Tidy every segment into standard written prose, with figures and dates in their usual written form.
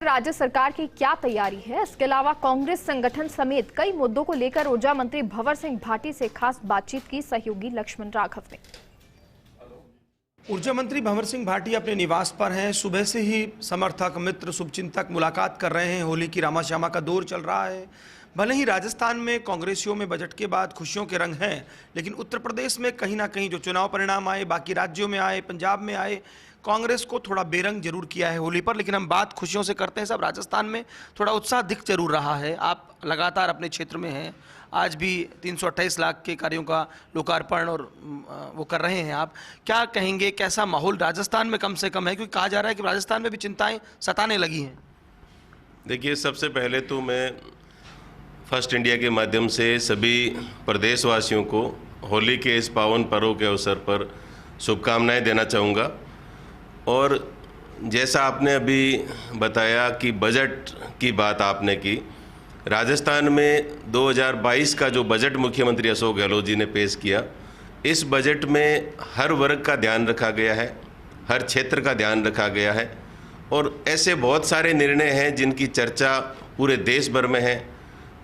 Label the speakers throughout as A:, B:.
A: राज्य सरकार की क्या तैयारी है? इसके अलावा कांग्रेस संगठन समेत कई मुद्दों को लेकर ऊर्जा मंत्री भंवर सिंह भाटी से खास बातचीत की सहयोगी लक्ष्मण राघव ने।
B: ऊर्जा मंत्री भंवर सिंह भाटी अपने निवास पर हैं। सुबह से ही समर्थक, मित्र, शुभचिंतक मुलाकात कर रहे हैं। होली की रामाश्यामा का दौर चल रहा है। भले ही राजस्थान में कांग्रेसियों में बजट के बाद खुशियों के रंग हैं, लेकिन उत्तर प्रदेश में कहीं ना कहीं जो चुनाव परिणाम आए, बाकी राज्यों में आए, पंजाब में आए, कांग्रेस को थोड़ा बेरंग जरूर किया है होली पर। लेकिन हम बात खुशियों से करते हैं। सब राजस्थान में थोड़ा उत्साह दिख जरूर रहा है। आप लगातार अपने क्षेत्र में हैं। आज भी 328 लाख के कार्यों का लोकार्पण और वो कर रहे हैं। आप क्या कहेंगे, कैसा माहौल राजस्थान में कम से कम है? क्योंकि कहा जा रहा है कि राजस्थान में भी चिंताएं सताने लगी हैं।
C: देखिए, सबसे पहले तो मैं फर्स्ट इंडिया के माध्यम से सभी प्रदेशवासियों को होली के इस पावन पर्व के अवसर पर शुभकामनाएं देना चाहूँगा। और जैसा आपने अभी बताया कि बजट की बात आपने की, राजस्थान में 2022 का जो बजट मुख्यमंत्री अशोक गहलोत जी ने पेश किया, इस बजट में हर वर्ग का ध्यान रखा गया है, हर क्षेत्र का ध्यान रखा गया है। और ऐसे बहुत सारे निर्णय हैं जिनकी चर्चा पूरे देश भर में है।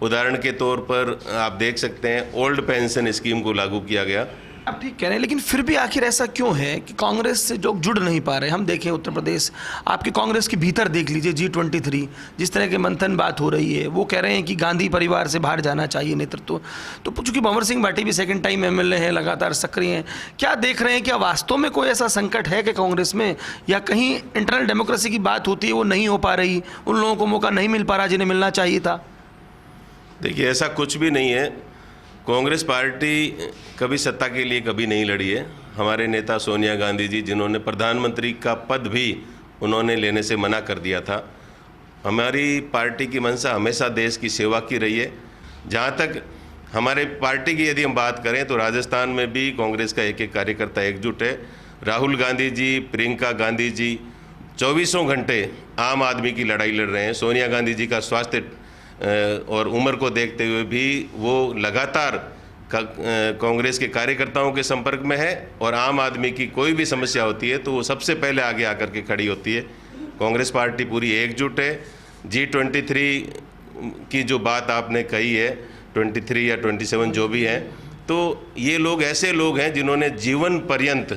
C: उदाहरण के तौर पर आप देख सकते हैं, ओल्ड पेंशन स्कीम को लागू किया गया।
B: आप ठीक कह रहे हैं, लेकिन फिर भी आखिर ऐसा क्यों है कि कांग्रेस से लोग जुड़ नहीं पा रहे? हम देखें उत्तर प्रदेश, आपके कांग्रेस के भीतर देख लीजिए, G23 जिस तरह के मंथन बात हो रही है, वो कह रहे हैं कि गांधी परिवार से बाहर जाना चाहिए नेतृत्व। तो चूंकि भंवर सिंह भाटी भी सेकंड टाइम MLA हैं, लगातार सक्रिय हैं, क्या देख रहे हैं? क्या वास्तव में कोई ऐसा संकट है कि कांग्रेस में, या कहीं इंटरनल डेमोक्रेसी की बात होती है वो नहीं हो पा रही, उन लोगों को मौका नहीं मिल पा रहा जिन्हें मिलना चाहिए था?
C: देखिए, ऐसा कुछ भी नहीं है। कांग्रेस पार्टी कभी सत्ता के लिए कभी नहीं लड़ी है। हमारे नेता सोनिया गांधी जी, जिन्होंने प्रधानमंत्री का पद भी उन्होंने लेने से मना कर दिया था। हमारी पार्टी की मंशा हमेशा देश की सेवा की रही है। जहाँ तक हमारे पार्टी की यदि हम बात करें तो राजस्थान में भी कांग्रेस का एक एक कार्यकर्ता एकजुट है। राहुल गांधी जी, प्रियंका गांधी जी 24 घंटे आम आदमी की लड़ाई लड़ रहे हैं। सोनिया गांधी जी का स्वास्थ्य और उम्र को देखते हुए भी वो लगातार कांग्रेस के कार्यकर्ताओं के संपर्क में है, और आम आदमी की कोई भी समस्या होती है तो वो सबसे पहले आगे आकर के खड़ी होती है। कांग्रेस पार्टी पूरी एकजुट है। G23 की जो बात आपने कही है, 23 या 27 जो भी हैं, तो ये लोग ऐसे लोग हैं जिन्होंने जीवन पर्यंत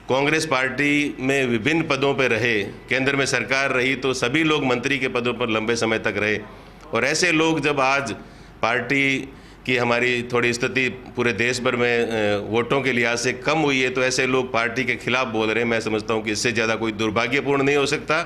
C: कांग्रेस पार्टी में विभिन्न पदों पर रहे। केंद्र में सरकार रही तो सभी लोग मंत्री के पदों पर लंबे समय तक रहे। और ऐसे लोग जब आज पार्टी की हमारी थोड़ी स्थिति पूरे देश भर में वोटों के लिहाज से कम हुई है, तो ऐसे लोग पार्टी के खिलाफ बोल रहे हैं। मैं समझता हूं कि इससे ज़्यादा कोई दुर्भाग्यपूर्ण नहीं हो सकता,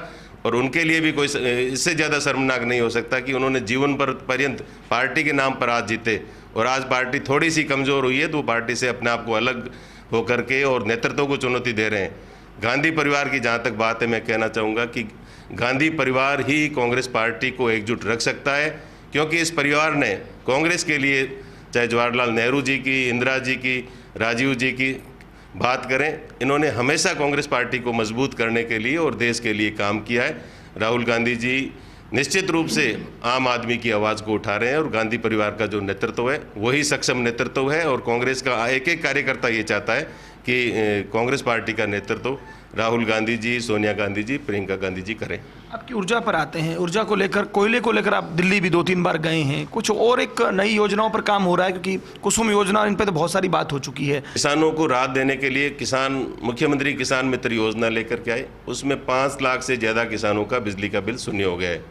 C: और उनके लिए भी कोई इससे ज़्यादा शर्मनाक नहीं हो सकता कि उन्होंने जीवन पर्यंत पार्टी के नाम पर आज जीते, और आज पार्टी थोड़ी सी कमज़ोर हुई है तो वो पार्टी से अपने आप को अलग होकर के और नेतृत्व को चुनौती दे रहे हैं। गांधी परिवार की जहाँ तक बात है, मैं कहना चाहूँगा कि गांधी परिवार ही कांग्रेस पार्टी को एकजुट रख सकता है, क्योंकि इस परिवार ने कांग्रेस के लिए, चाहे जवाहरलाल नेहरू जी की, इंदिरा जी की, राजीव जी की बात करें, इन्होंने हमेशा कांग्रेस पार्टी को मजबूत करने के लिए और देश के लिए काम किया है। राहुल गांधी जी निश्चित रूप से आम आदमी की आवाज़ को उठा रहे हैं, और गांधी परिवार का जो नेतृत्व है वही सक्षम नेतृत्व है। और कांग्रेस का एक एक कार्यकर्ता ये चाहता है कि कांग्रेस पार्टी का नेतृत्व राहुल गांधी जी, सोनिया गांधी जी, प्रियंका गांधी जी करें।
B: आपकी ऊर्जा पर आते हैं। ऊर्जा को लेकर, कोयले को लेकर आप दिल्ली भी 2-3 बार गए हैं। कुछ और एक नई योजनाओं पर काम हो रहा है, क्योंकि कुसुम योजना, इन पर तो बहुत सारी बात हो चुकी है।
C: किसानों को राहत देने के लिए मुख्यमंत्री किसान मित्र योजना लेकर के आए। उसमें 5 लाख से ज़्यादा किसानों का बिजली का बिल शून्य हो गया है।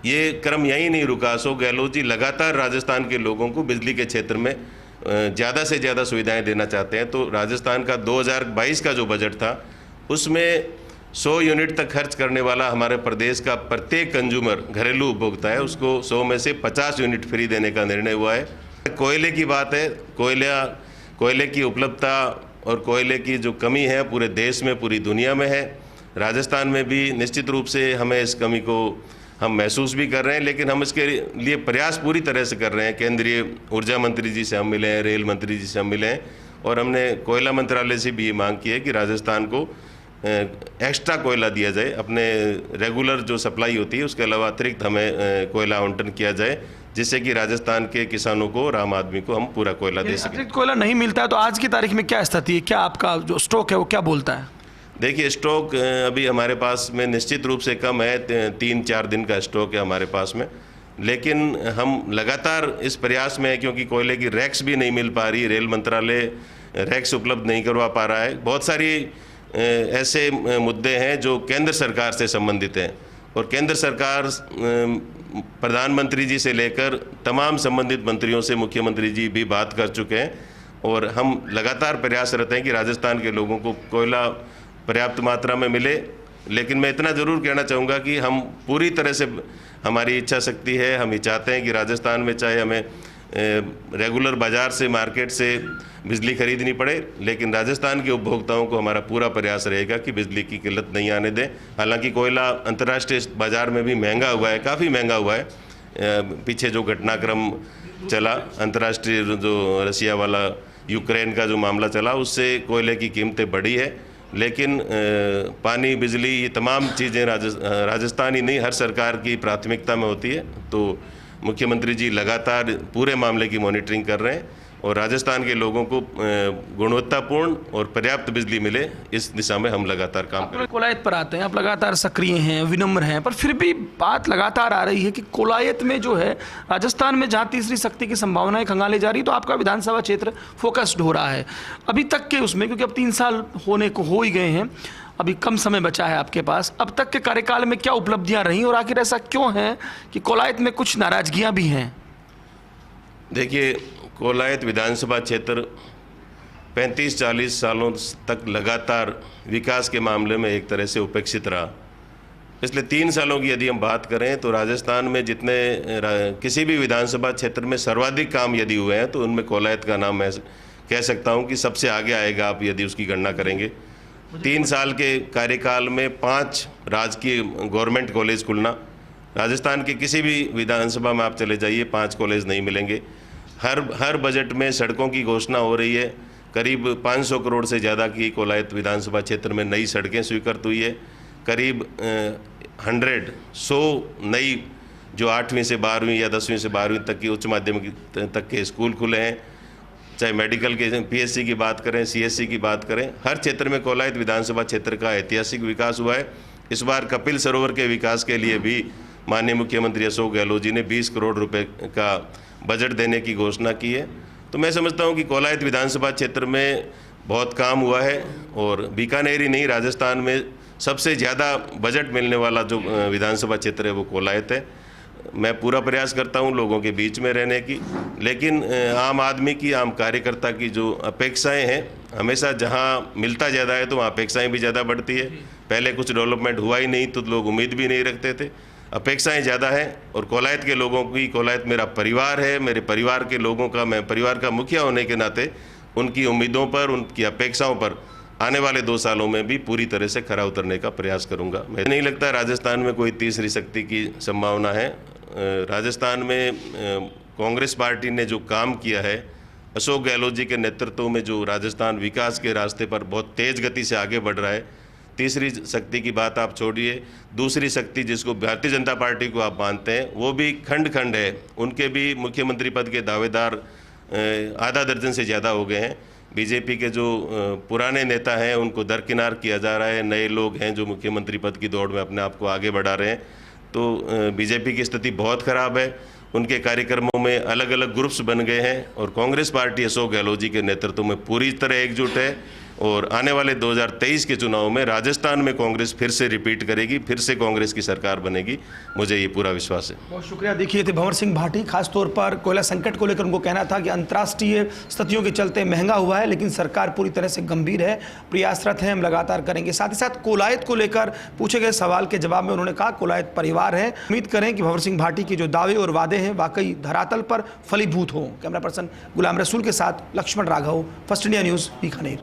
C: ये क्रम यहीं नहीं रुका। अशोक गहलोत जी लगातार राजस्थान के लोगों को बिजली के क्षेत्र में ज़्यादा से ज़्यादा सुविधाएं देना चाहते हैं। तो राजस्थान का 2022 का जो बजट था, उसमें 100 यूनिट तक खर्च करने वाला हमारे प्रदेश का प्रत्येक कंज्यूमर, घरेलू उपभोक्ता है, उसको 100 में से 50 यूनिट फ्री देने का निर्णय हुआ है। कोयले की बात है, कोयले की उपलब्धता और कोयले की जो कमी है पूरे देश में, पूरी दुनिया में है। राजस्थान में भी निश्चित रूप से हमें इस कमी को हम महसूस भी कर रहे हैं, लेकिन हम इसके लिए प्रयास पूरी तरह से कर रहे हैं। केंद्रीय ऊर्जा मंत्री जी से हम मिले हैं, रेल मंत्री जी से हम मिले हैं, और हमने कोयला मंत्रालय से भी ये मांग की है कि राजस्थान को एक्स्ट्रा कोयला दिया जाए। अपने रेगुलर जो सप्लाई होती है उसके अलावा अतिरिक्त हमें कोयला आवंटन किया जाए, जिससे कि राजस्थान के किसानों को और आम आदमी को हम पूरा कोयला दे सकें।
B: अतिरिक्त कोयला नहीं मिलता है तो आज की तारीख में क्या स्थिति है? क्या आपका जो स्टॉक है वो क्या बोलता है?
C: देखिए स्टॉक अभी हमारे पास में निश्चित रूप से कम है, 3-4 दिन का स्टॉक है हमारे पास में, लेकिन हम लगातार इस प्रयास में है क्योंकि कोयले की रैक्स भी नहीं मिल पा रही, रेल मंत्रालय रैक्स उपलब्ध नहीं करवा पा रहा है। बहुत सारी ऐसे मुद्दे हैं जो केंद्र सरकार से संबंधित हैं और केंद्र सरकार प्रधानमंत्री जी से लेकर तमाम संबंधित मंत्रियों से मुख्यमंत्री जी भी बात कर चुके हैं और हम लगातार प्रयासरत हैं कि राजस्थान के लोगों को कोयला पर्याप्त मात्रा में मिले। लेकिन मैं इतना ज़रूर कहना चाहूँगा कि हम पूरी तरह से, हमारी इच्छा शक्ति है, हम ये चाहते हैं कि राजस्थान में चाहे हमें रेगुलर बाज़ार से, मार्केट से बिजली खरीदनी पड़े, लेकिन राजस्थान के उपभोक्ताओं को हमारा पूरा प्रयास रहेगा कि बिजली की किल्लत नहीं आने दें। हालांकि कोयला अंतर्राष्ट्रीय बाज़ार में भी महंगा हुआ है, काफ़ी महंगा हुआ है। पीछे जो घटनाक्रम चला, अंतर्राष्ट्रीय जो रसिया वाला यूक्रेन का जो मामला चला, उससे कोयले की कीमतें बढ़ी है। लेकिन पानी, बिजली, ये तमाम चीज़ें राजस्थान ही नहीं, हर सरकार की प्राथमिकता में होती है। तो मुख्यमंत्री जी लगातार पूरे मामले की मॉनिटरिंग कर रहे हैं और राजस्थान के लोगों को गुणवत्तापूर्ण और पर्याप्त बिजली मिले, इस दिशा में हम लगातार काम कर रहे हैं।
B: कोलायत पर आते हैं, आप लगातार सक्रिय हैं, विनम्र हैं, पर फिर भी बात लगातार आ रही है कि कोलायत में जो है राजस्थान में जहाँ तीसरी शक्ति की संभावनाएं खंगाली जा रही, तो आपका विधानसभा क्षेत्र फोकस्ड हो रहा है अभी तक के उसमें, क्योंकि अब 3 साल होने को हो ही गए हैं, अभी कम समय बचा है आपके पास। अब तक के कार्यकाल में क्या उपलब्धियां रही और आखिर ऐसा क्यों है कि कोलायत में कुछ नाराजगियां भी हैं?
C: देखिए, कोलायत विधानसभा क्षेत्र 35-40 सालों तक लगातार विकास के मामले में एक तरह से उपेक्षित रहा। पिछले 3 सालों की यदि हम बात करें तो राजस्थान में जितने किसी भी विधानसभा क्षेत्र में सर्वाधिक काम यदि हुए हैं तो उनमें कोलायत का नाम मैं कह सकता हूं कि सबसे आगे आएगा, आप यदि उसकी गणना करेंगे। 3 साल के कार्यकाल में 5 राजकीय गवर्नमेंट कॉलेज खुलना, राजस्थान के किसी भी विधानसभा में आप चले जाइए 5 कॉलेज नहीं मिलेंगे। हर बजट में सड़कों की घोषणा हो रही है, करीब 500 करोड़ से ज़्यादा की कोलायत विधानसभा क्षेत्र में नई सड़कें स्वीकृत हुई है। करीब 100 नई जो 8वीं से 12वीं या 10वीं से 12वीं तक की उच्च माध्यमिक तक के स्कूल खुले हैं। चाहे मेडिकल के PSC की बात करें, CSC की बात करें, हर क्षेत्र में कोलायत विधानसभा क्षेत्र का ऐतिहासिक विकास हुआ है। इस बार कपिल सरोवर के विकास के लिए भी माननीय मुख्यमंत्री अशोक गहलोत जी ने 20 करोड़ रुपए का बजट देने की घोषणा की है। तो मैं समझता हूं कि कोलायत विधानसभा क्षेत्र में बहुत काम हुआ है और बीकानेर ही नहीं, राजस्थान में सबसे ज़्यादा बजट मिलने वाला जो विधानसभा क्षेत्र है वो कोलायत है। मैं पूरा प्रयास करता हूं लोगों के बीच में रहने की, लेकिन आम आदमी की, आम कार्यकर्ता की जो अपेक्षाएं हैं, हमेशा जहां मिलता ज़्यादा है तो वहाँ अपेक्षाएं भी ज़्यादा बढ़ती है। पहले कुछ डेवलपमेंट हुआ ही नहीं तो लोग उम्मीद भी नहीं रखते थे, अपेक्षाएं ज़्यादा हैं। और कोलायत के लोगों की, कोलायत मेरा परिवार है, मेरे परिवार के लोगों का, मैं परिवार का मुखिया होने के नाते उनकी उम्मीदों पर, उनकी अपेक्षाओं पर आने वाले 2 सालों में भी पूरी तरह से खरा उतरने का प्रयास करूंगा। मुझे नहीं लगता राजस्थान में कोई तीसरी शक्ति की संभावना है। राजस्थान में कांग्रेस पार्टी ने जो काम किया है, अशोक गहलोत जी के नेतृत्व में जो राजस्थान विकास के रास्ते पर बहुत तेज़ गति से आगे बढ़ रहा है। तीसरी शक्ति की बात आप छोड़िए, दूसरी शक्ति जिसको भारतीय जनता पार्टी को आप मानते हैं, वो भी खंड खंड है। उनके भी मुख्यमंत्री पद के दावेदार आधा दर्जन से ज़्यादा हो गए हैं। बीजेपी के जो पुराने नेता हैं उनको दरकिनार किया जा रहा है, नए लोग हैं जो मुख्यमंत्री पद की दौड़ में अपने आप को आगे बढ़ा रहे हैं। तो बीजेपी की स्थिति बहुत ख़राब है, उनके कार्यक्रमों में अलग अलग ग्रुप्स बन गए हैं और कांग्रेस पार्टी अशोक गहलोत जी के नेतृत्व में पूरी तरह एकजुट है और आने वाले 2023 के चुनाव में राजस्थान में कांग्रेस फिर से रिपीट करेगी, फिर से कांग्रेस की सरकार बनेगी, मुझे ये पूरा विश्वास है।
B: बहुत शुक्रिया। देखिए थे भंवर सिंह भाटी, खासतौर पर कोयला संकट को लेकर उनको कहना था कि अंतर्राष्ट्रीय स्थितियों के चलते महंगा हुआ है, लेकिन सरकार पूरी तरह से गंभीर है, प्रयासरत है, हम लगातार करेंगे। साथ ही साथ कोलायत को लेकर पूछे गए सवाल के जवाब में उन्होंने कहा कोलायत परिवार है। उम्मीद करें कि भंवर सिंह भाटी के जो दावे और वादे हैं वाकई धरातल पर फलीभूत हों। कैमरा पर्सन गुलाम रसूल के साथ Lakshman Raghav, First India News, Bikaner.